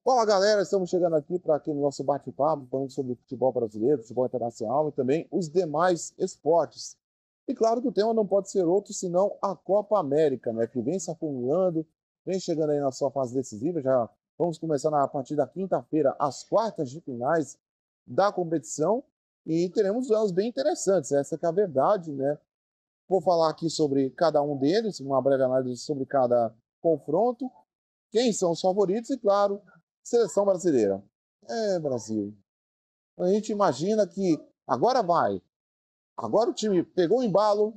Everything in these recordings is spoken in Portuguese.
Fala galera, estamos chegando aqui para aquele nosso bate-papo, falando sobre futebol brasileiro, futebol internacional e também os demais esportes. E claro que o tema não pode ser outro senão a Copa América, né? Que vem se acumulando, vem chegando aí na sua fase decisiva. Já vamos começar a partir da quinta-feira as quartas de finais da competição e teremos duelos bem interessantes. Essa que é a verdade, né? Vou falar aqui sobre cada um deles, uma breve análise sobre cada confronto, quem são os favoritos e, claro, seleção brasileira. É, Brasil. A gente imagina que agora vai. Agora o time pegou o embalo.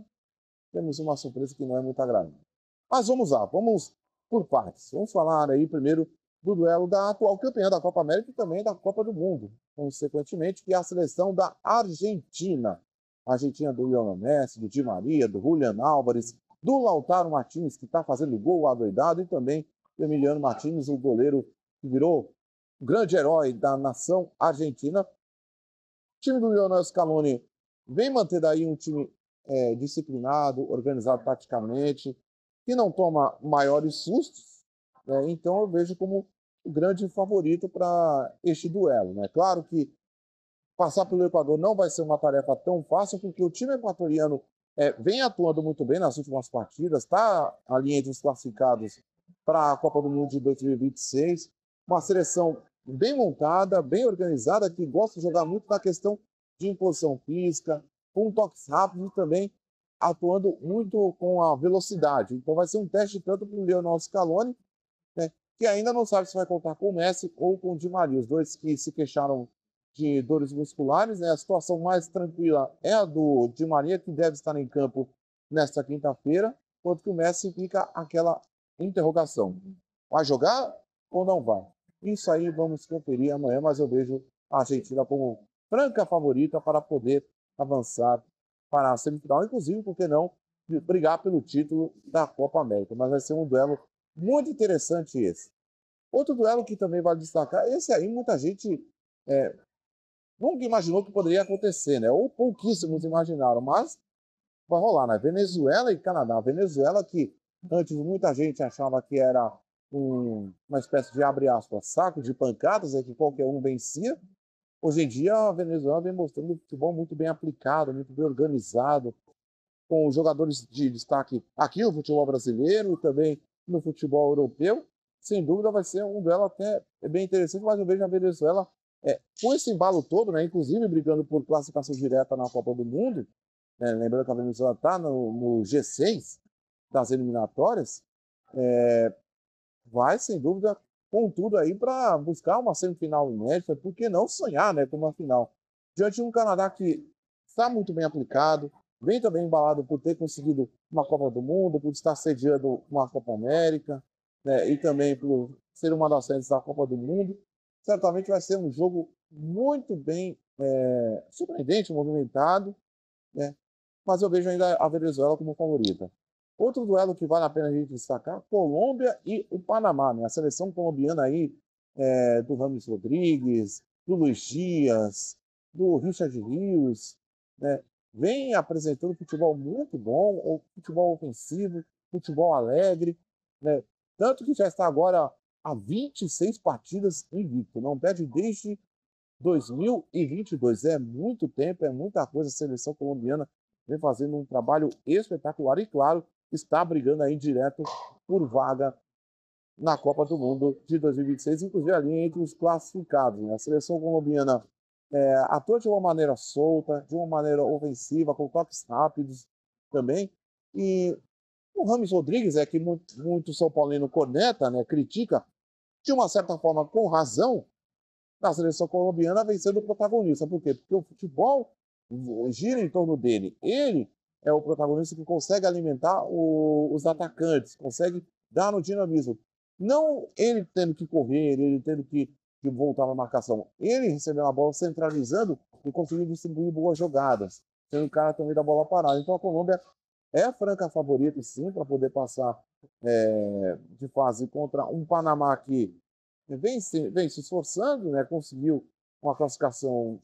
Temos uma surpresa que não é muito agradável. Mas vamos lá, vamos por partes. Vamos falar aí primeiro do duelo da atual campeã da Copa América e também da Copa do Mundo, consequentemente, que é a seleção da Argentina. A Argentina do Lionel Messi, do Di Maria, do Julian Álvares, do Lautaro Martins, que está fazendo gol adoidado, e também do Emiliano Martins, o goleiro que virou o grande herói da nação argentina. O time do Lionel Scaloni vem mantendo aí um time disciplinado, organizado taticamente, que não toma maiores sustos, né? Então eu vejo como o grande favorito para este duelo, né? Claro que passar pelo Equador não vai ser uma tarefa tão fácil, porque o time equatoriano vem atuando muito bem nas últimas partidas, está ali entre os classificados para a Copa do Mundo de 2026, uma seleção bem montada, bem organizada, que gosta de jogar muito na questão de imposição física, com toques rápidos e também atuando muito com a velocidade. Então vai ser um teste tanto para o Leonel Scaloni, né, que ainda não sabe se vai contar com o Messi ou com o Di Maria, os dois que se queixaram de dores musculares. Né? A situação mais tranquila é a do Di Maria, que deve estar em campo nesta quinta-feira, enquanto que o Messi fica aquela interrogação. Vai jogar ou não vai? Isso aí vamos conferir amanhã, mas eu vejo a Argentina como franca favorita para poder avançar para a semifinal, inclusive, por que não, brigar pelo título da Copa América. Mas vai ser um duelo muito interessante esse. Outro duelo que também vale destacar, esse aí muita gente nunca imaginou que poderia acontecer, né? Ou pouquíssimos imaginaram, mas vai rolar, né? Venezuela e Canadá. Venezuela que antes muita gente achava que era uma espécie de, abre aspas, saco de pancadas, que qualquer um vencia. Hoje em dia a Venezuela vem mostrando um futebol muito bem aplicado, muito bem organizado, com jogadores de destaque aqui no futebol brasileiro e também no futebol europeu. Sem dúvida vai ser um duelo até bem interessante, mas eu vejo a Venezuela com esse embalo todo, né, inclusive brigando por classificação direta na Copa do Mundo, né, lembrando que a Venezuela está no G6 das eliminatórias, vai sem dúvida com tudo aí para buscar uma semifinal inédita, por que não sonhar, né, com uma final? Diante de um Canadá que está muito bem aplicado, vem também embalado por ter conseguido uma Copa do Mundo, por estar sediando uma Copa América, né, e também por ser uma das sedes da Copa do Mundo. Certamente vai ser um jogo muito bem surpreendente, movimentado, né? Mas eu vejo ainda a Venezuela como favorita. Outro duelo que vale a pena a gente destacar, Colômbia e o Panamá, né? A seleção colombiana aí, do Rames Rodrigues, do Luiz Dias, do Richard Rios, né? Vem apresentando futebol muito bom, futebol ofensivo, futebol alegre, né? Tanto que já está agora há 26 partidas invicto, não perde desde 2022. É muito tempo, é muita coisa. A seleção colombiana vem fazendo um trabalho espetacular e, claro, está brigando aí direto por vaga na Copa do Mundo de 2026, inclusive ali entre os classificados. Né? A seleção colombiana atua de uma maneira solta, de uma maneira ofensiva, com toques rápidos também. E o Rames Rodrigues, que muito São Paulino corneta, né, critica, de uma certa forma com razão, na seleção colombiana vem sendo o protagonista. Por quê? Porque o futebol gira em torno dele. Ele é o protagonista que consegue alimentar os atacantes, consegue dar no dinamismo. Não ele tendo que correr, ele tendo que voltar na marcação. Ele recebendo a bola, centralizando e conseguindo distribuir boas jogadas, sendo o cara também da bola parada. Então a Colômbia é a franca favorita, sim, para poder passar de fase contra um Panamá que vem se esforçando, né? Conseguiu uma classificação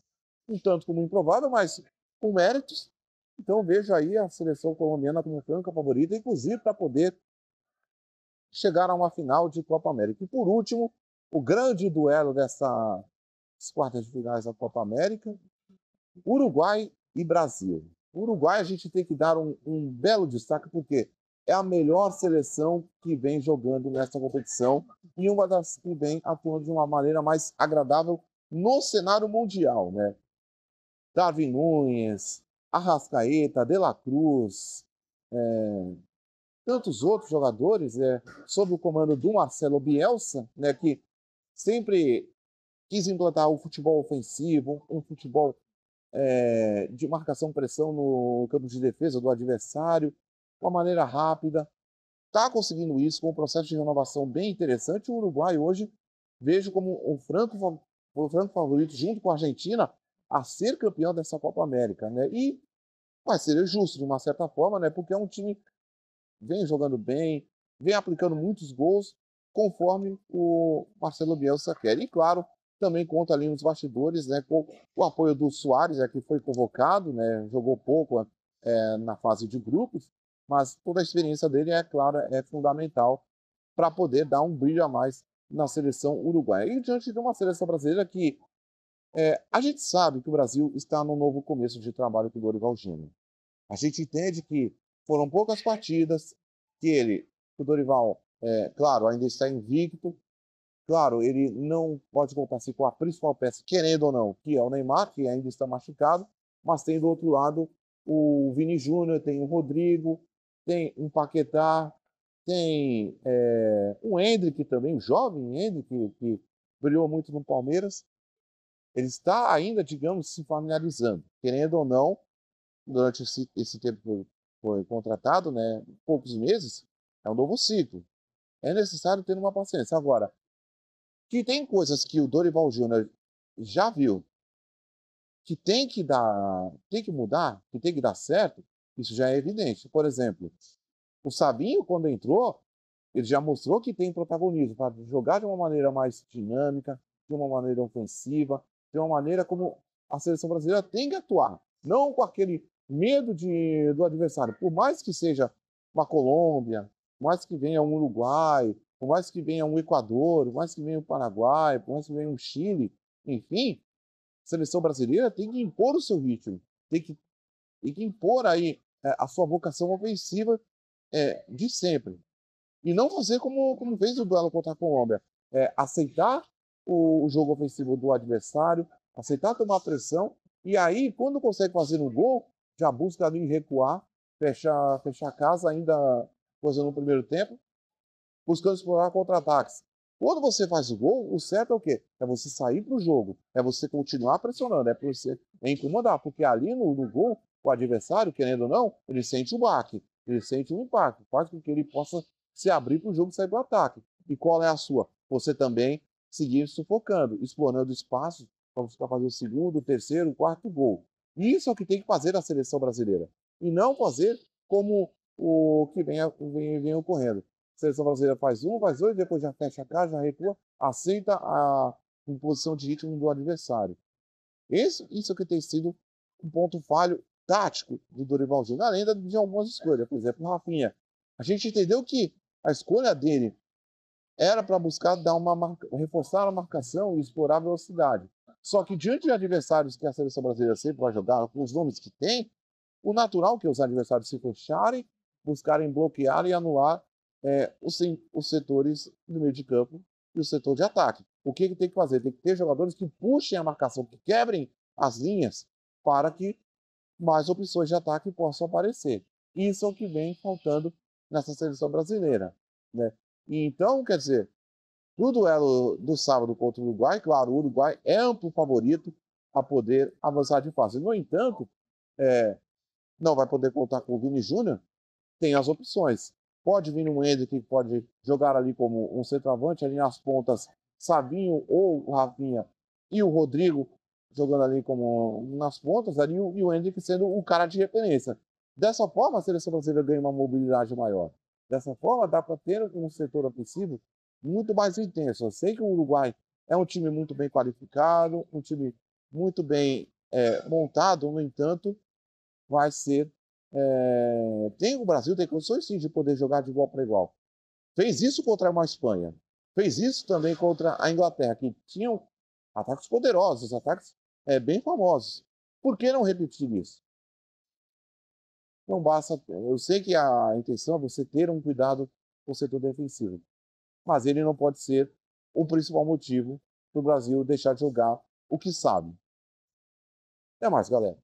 um tanto como improvável, mas com méritos. Então vejo aí a seleção colombiana como franca favorita, inclusive para poder chegar a uma final de Copa América. E por último, o grande duelo dessas quartas de finais da Copa América, Uruguai e Brasil. Uruguai a gente tem que dar um belo destaque, porque é a melhor seleção que vem jogando nessa competição e uma das que vem atuando de uma maneira mais agradável no cenário mundial, né? Darwin Núñez, Arrascaeta, De La Cruz, tantos outros jogadores, sob o comando do Marcelo Bielsa, né, que sempre quis implantar o futebol ofensivo, um futebol de marcação-pressão no campo de defesa do adversário, uma maneira rápida. Está conseguindo isso com um processo de renovação bem interessante. O Uruguai hoje vejo como o franco favorito, junto com a Argentina, a ser campeão dessa Copa América, né? E vai ser justo, de uma certa forma, né? Porque é um time que vem jogando bem, vem aplicando muitos gols, conforme o Marcelo Bielsa quer. E, claro, também conta ali nos bastidores, né, com o apoio do Suárez, que foi convocado, né, jogou pouco na fase de grupos, mas toda a experiência dele, é claro, é fundamental para poder dar um brilho a mais na seleção uruguaia. E diante de uma seleção brasileira que a gente sabe que o Brasil está num novo começo de trabalho com o Dorival Júnior. A gente entende que foram poucas partidas, que o Dorival, claro, ainda está invicto. Claro, ele não pode contar-se com a principal peça, querendo ou não, que é o Neymar, que ainda está machucado, mas tem do outro lado o Vini Júnior, tem o Rodrigo, tem um Paquetá, tem um Endrick também, o jovem Endrick, que brilhou muito no Palmeiras. Ele está ainda, digamos, se familiarizando, querendo ou não, durante esse tempo que foi contratado, né, poucos meses, é um novo ciclo. É necessário ter uma paciência. Agora, que tem coisas que o Dorival Júnior já viu que tem que mudar, que tem que dar certo, isso já é evidente. Por exemplo, o Sabinho, quando entrou, ele já mostrou que tem protagonismo para jogar de uma maneira mais dinâmica, de uma maneira ofensiva, de uma maneira como a seleção brasileira tem que atuar. Não com aquele medo do adversário. Por mais que seja uma Colômbia, por mais que venha um Uruguai, por mais que venha um Equador, por mais que venha um Paraguai, por mais que venha um Chile, enfim, a seleção brasileira tem que impor o seu ritmo, tem que impor aí a sua vocação ofensiva de sempre. E não fazer como fez o duelo contra a Colômbia. Aceitar o jogo ofensivo do adversário, aceitar tomar pressão, e aí, quando consegue fazer um gol, já busca ali recuar, fechar a casa, ainda coisa no primeiro tempo, buscando explorar contra-ataques. Quando você faz o gol, o certo é o quê? É você sair para o jogo, é você continuar pressionando, é você incomodar, porque ali no gol, o adversário, querendo ou não, ele sente o baque, ele sente o impacto, faz com que ele possa se abrir para o jogo e sair para o ataque. E qual é a sua? Você também seguir sufocando, explorando espaços para você fazer o segundo, o terceiro, o quarto gol. Isso é o que tem que fazer a seleção brasileira. E não fazer como o que vem ocorrendo. A seleção brasileira faz um, faz dois, depois já fecha a casa, já recua, aceita a imposição de ritmo do adversário. Isso que tem sido um ponto falho tático do Dorival Júnior, além de algumas escolhas. Por exemplo, o Rafinha. A gente entendeu que a escolha dele era para buscar reforçar a marcação e explorar a velocidade. Só que diante de adversários que a seleção brasileira sempre vai jogar, com os nomes que tem, o natural é que os adversários se fecharem, buscarem bloquear e anular os setores do meio de campo e o setor de ataque. O que tem que fazer? Tem que ter jogadores que puxem a marcação, que quebrem as linhas para que mais opções de ataque possam aparecer. Isso é o que vem faltando nessa seleção brasileira, né? E então, quer dizer, no duelo do sábado contra o Uruguai, claro, o Uruguai é amplo favorito a poder avançar de fase. No entanto, não vai poder contar com o Vini Júnior, tem as opções. Pode vir um Ender que pode jogar ali como um centroavante, ali nas pontas, Sabinho ou o Rafinha e o Rodrigo jogando ali como nas pontas, ali, e o Ender sendo o cara de referência. Dessa forma, a seleção brasileira ganha uma mobilidade maior. Dessa forma, dá para ter um setor ofensivo muito mais intenso. Eu sei que o Uruguai é um time muito bem qualificado, um time muito bem montado, no entanto, vai ser. O Brasil tem condições sim de poder jogar de igual para igual. Fez isso contra uma Espanha. Fez isso também contra a Inglaterra, que tinham ataques poderosos, ataques bem famosos. Por que não repetir isso? Não basta. Eu sei que a intenção é você ter um cuidado com o setor defensivo, mas ele não pode ser o principal motivo para o Brasil deixar de jogar o que sabe. Até mais, galera.